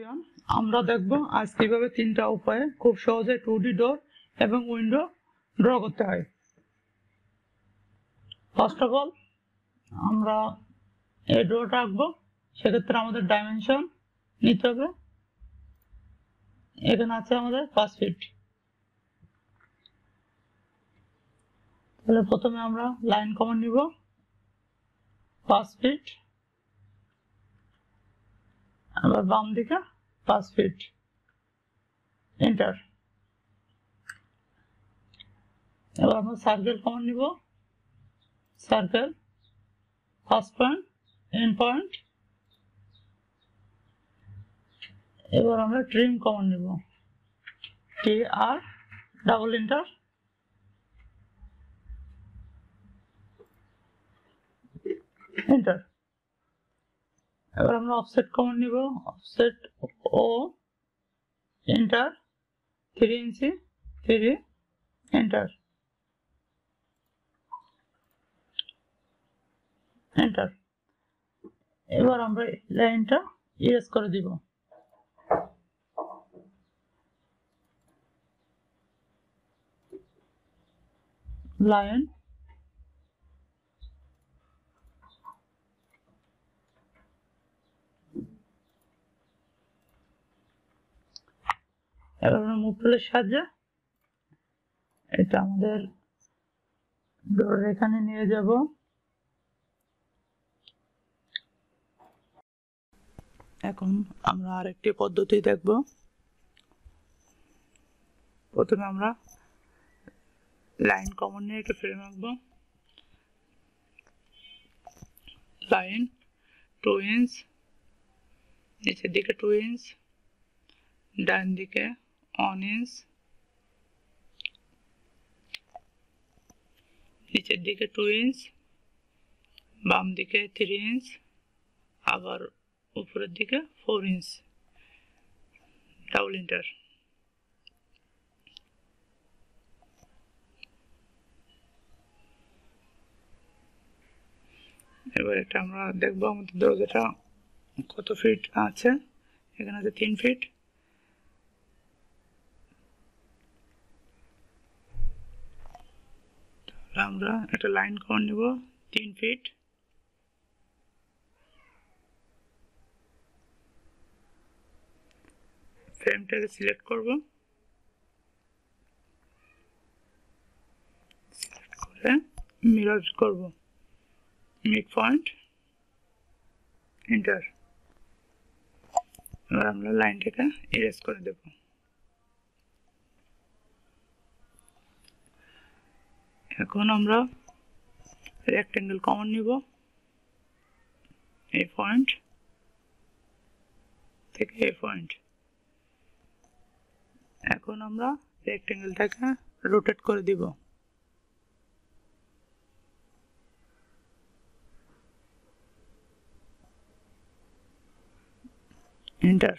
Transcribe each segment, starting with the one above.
Rowan আমরা দেখব আজ কিভাবে তিনটা উপায়ে খুব সহজে 2D ডোর এবং উইন্ডো ড্র করতে হয়। ফার্স্ট অফ অল আমরা এই ড্রটা আঁকবো, সেক্ষেত্রে আমাদের ডাইমেনশন নিতে হবে। এখানে আছে আমাদের 5 ফিট। তাহলে প্রথমে আমরা লাইন কমান্ড নিব 5 ফিট, আবার বাম দিকে 5 ফিট, এন্টার। এবার আমরা সার্কেল কমান্ড নিব, circle first point end point. এবার আমরা ট্রিম কমান্ড নিব, TR ডাবল এন্টার। এন্টার। এবার আমরা অফসেট কমান্ড নিব, অফসেট ও এন্টার 3 ইঞ্চি 3 এন্টার। এন্টার। এবার আমরা লাইনটা ইরেজ করে দিব। লাইন এবার আমরা মুভ টুলের সাহায্যে এটা আমাদের ডোরের এখানে নিয়ে যাব। এখন আমরা আরেকটি পদ্ধতি দেখব। প্রথমে আমরা লাইন কমান্ড নিয়ে একটা ফ্রেম আঁকবো। লাইন 2 ইঞ্চ, নিচের দিকে 2 ইঞ্চ, ডান দিকে 1 ইঞ্চ, নিচের দিকে 2 ইঞ্চ, বাম দিকে 3 ইঞ্চ, আবার উপরের দিকে 4 ইঞ্চ, ডাবল এন্টার। এবার এটা আমরা দেখবো আমাদের দরজাটা কত ফিট আছে। এখানে আছে 3 ফিট। তাহলে আমরা একটা লাইন কমান্ড নিব 3 ফিট। ফ্রেমটাকে সিলেক্ট করব, সিলেক্ট করে মিরর করব মিড পয়েন্ট, এন্টার। এবার আমরা লাইনটাকে ইরেজ করে দেব। এখন আমরা রেক্টেঙ্গেল কমান্ড নিব, এই পয়েন্ট থেকে এই পয়েন্ট। এখন আমরা রেক্টেঙ্গেলটাকে রোটেট করে দিব। এন্টার।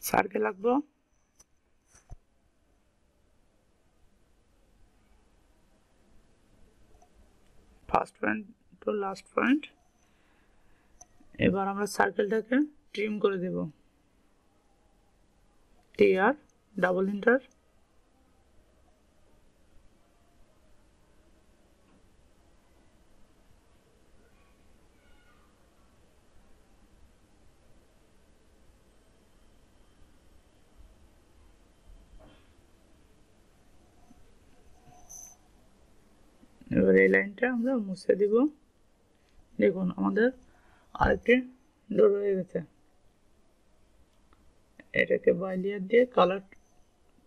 সার্কেল আঁকবো, first point to last point. এবার আমরা সার্কেলটাকে ট্রিম করে দেব, TR ডাবল এন্টার। এবার এই লাইনটা আমরা মুছে দিব। দেখুন আমাদের আরেকটি ডোর হয়ে গেছে। এটাকে বাই লেয়ার দিয়ে কালার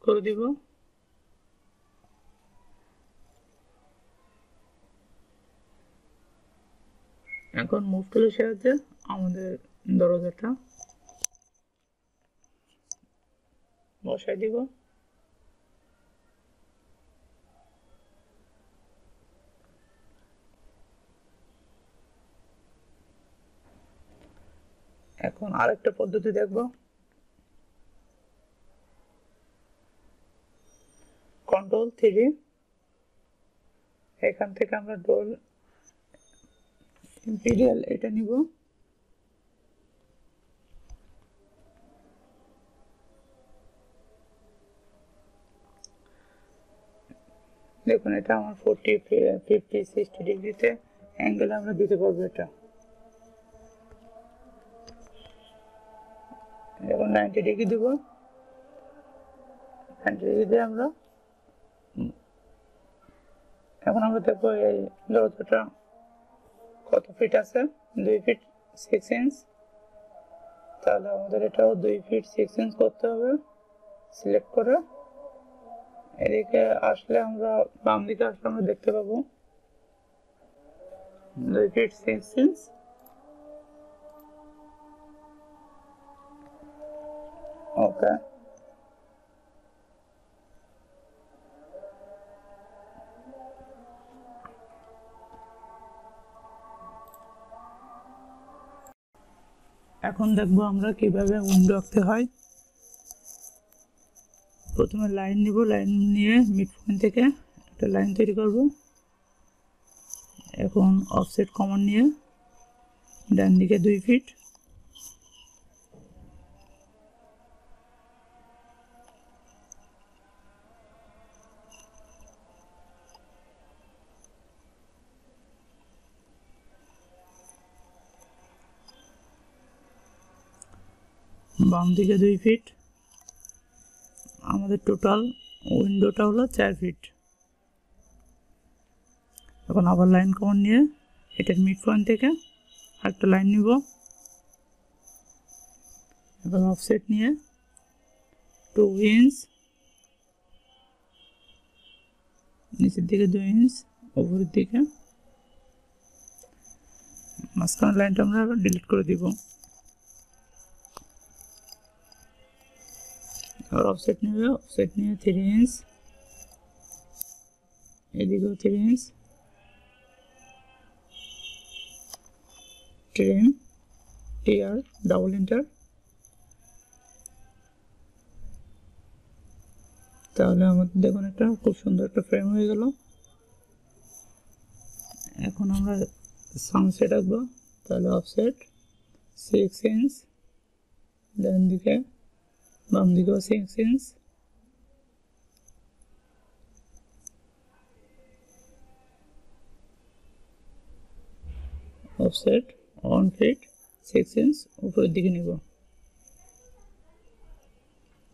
করে দিব। এখন মুভ টুলের সাহায্যে আমাদের দরজাটা বসাই দিব। এখন আরেকটা পদ্ধতি দেখব। কন্ট্রোল 3, এখান থেকে আমরা ডোর ইম্পেরিয়াল এটা নিব, দেখুন এটা আমার 40 50 60 ডিগ্রিতে অ্যাঙ্গেল আমরা দিতে পারবো। এটা এখন 90 ডিগ্রি দেব, 90 ডিগ্রিতে আমরা এখন আমরা দেখবো এই দরজাটা কত ফিট আছে, 2 ফিট 6 ইঞ্চ। তাহলে আমাদের এটাও 2 ফিট 6 ইঞ্চ করতে হবে। সিলেক্ট করে এদিকে আসলে আমরা বাম দিকে আসলে আমরা দেখতে পাবো 2 ফিট 6 ইঞ্চ। ওকে, এখন দেখবো আমরা কিভাবে উইন্ডো আঁকতে হয়। প্রথমে লাইন নিব, লাইন নিয়ে মিড পয়েন্ট থেকে একটা লাইন তৈরি করব। এখন অফসেট কমান্ড নিয়ে ডান দিকে 2 ফিট, বাম দিকে 2 ফিট। আমাদের টোটাল উইন্ডোটা হলো 4 ফিট। এখন আবার লাইন কমান্ড নিয়ে এটার মিড পয়েন্ট থেকে একটা লাইন নিব। এবার অফসেট নিয়ে 2 ইঞ্চ, নিচের দিকে 2 ইঞ্চ, উপরের দিকে মাঝখানে লাইনটা আমরা ডিলিট করে দিব। আর অফসেট নেবে, অফসেট নিয়ে 3 ইঞ্চ, এদিকেও 3 inch, trim TR double enter. তাহলে আমাদের দেখুন একটা খুব সুন্দর একটা ফ্রেম হয়ে গেল। এখন আমরা সানসেট আঁকবো। তাহলে অফসেট 6 ইঞ্চ, ডান দিকে বাম দিকেও 6 ইঞ্চ, অফসেট 1 ফিট 6 ইঞ্চ উপরের দিকে নিব।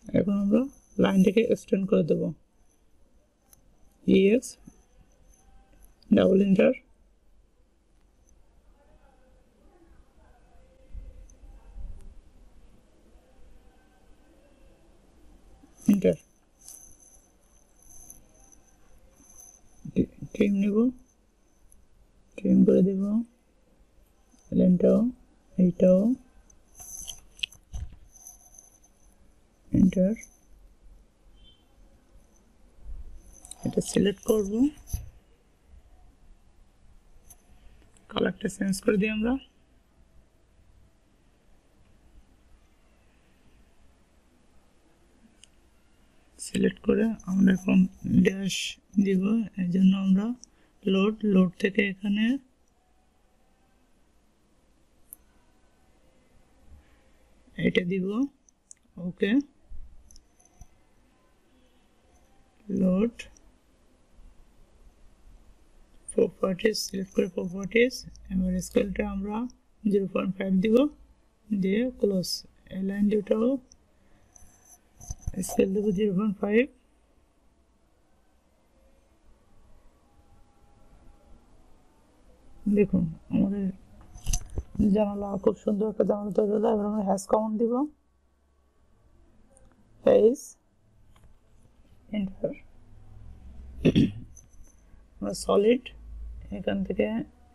এখন আমরা লাইনটাকে এক্সটেন্ড করে দেব, EX double enter, enter. Trim নেব, ট্রিম করে দেব লাইনটাও, এইটাও, এন্টার। এটা সিলেক্ট করব, কালারটা চেঞ্জ করে দিই আমরা। সিলেক্ট করে আমরা এখন ড্যাশ দিব, এই জন্য আমরা লোড থেকে এখানে এটা দিব। ওকে, লোড প্রপার্টিজ সিলেক্ট করে প্রপার্টিজ, এবার স্কেলটা আমরা 0.5 দিব, দিয়ে ক্লোজ। এই লাইন দুটাও স্কেল দেবো 0.5। দেখুন আমাদের জানালা খুব সুন্দর একটা জানালা তৈরি হলো। এবার আমরা হ্যাশ কমান্ড দিব, ফেস এন্টার। আমরা সলিড এখান থেকে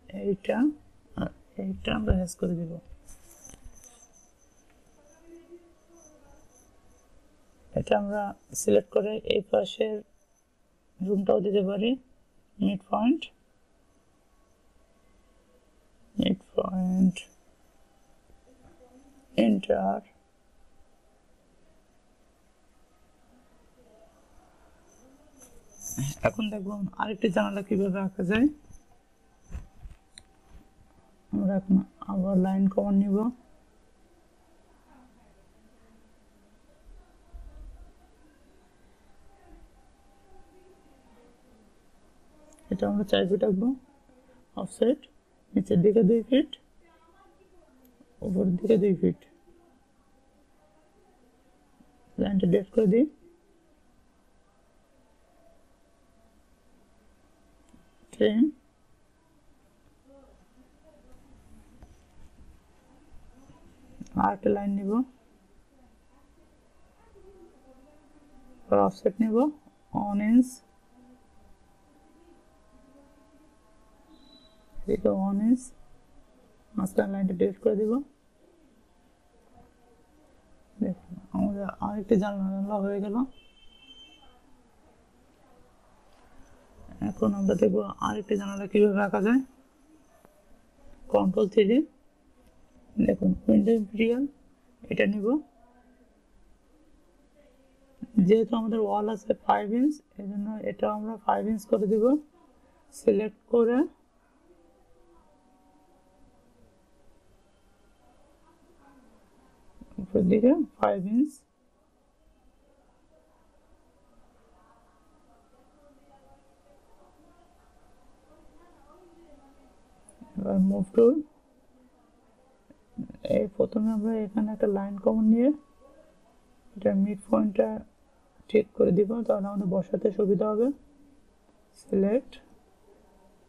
এইটা আর এইটা আমরা হ্যাশ করে দিব। এটা আমরা সিলেক্ট করে এই পাশের রুমটাও দিতে পারি, মিড পয়েন্ট এন্টার। এখন দেখবো আরেকটি জানালা কিভাবে আঁকা যায়। আমরা এখন আবার লাইন কমান্ড নিব। এটা আমরা 4 ফিট রাখবো। অফসেট নিচের দিকে 2 ফিট, উপরের দিকে 2 ফিট। লাইনটা ডেট করে দিই। ট্রেন আর একটা লাইন নিব, অফসেট নিব 1 ইঞ্চ, এদিকে 1 ইঞ্চ, মাঝখানে লাইনটা ডেট করে দিব। দেখুন আমাদের আরেকটি জানালা হয়ে গেল। এখন আমরা দেখব আরেকটি জানালা কিভাবে আঁকা যায়। Ctrl+3, দেখুন উইন্ডো ইম্পেরিয়াল এটা নিব। যেহেতু আমাদের ওয়াল আছে 5 ইঞ্চ, এই জন্য এটা আমরা 5 ইঞ্চ করে দিব। সিলেক্ট করে উপরের দিকে 5 ইঞ্চ, এবার মুভ টুল। এই প্রথমে আমরা এখানে একটা লাইন কমন নিয়ে এটা মিড পয়েন্টটা ঠিক করে দিব, তাহলে আমাদের বসাতে সুবিধা হবে। Select,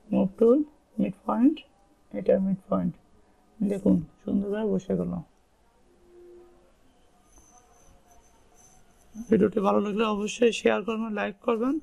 move tool, mid point, এটা মিড পয়েন্ট। দেখুন সুন্দরভাবে বসে গেল। ভিডিওটি ভালো লাগলে অবশ্যই শেয়ার করবেন, লাইক করবেন।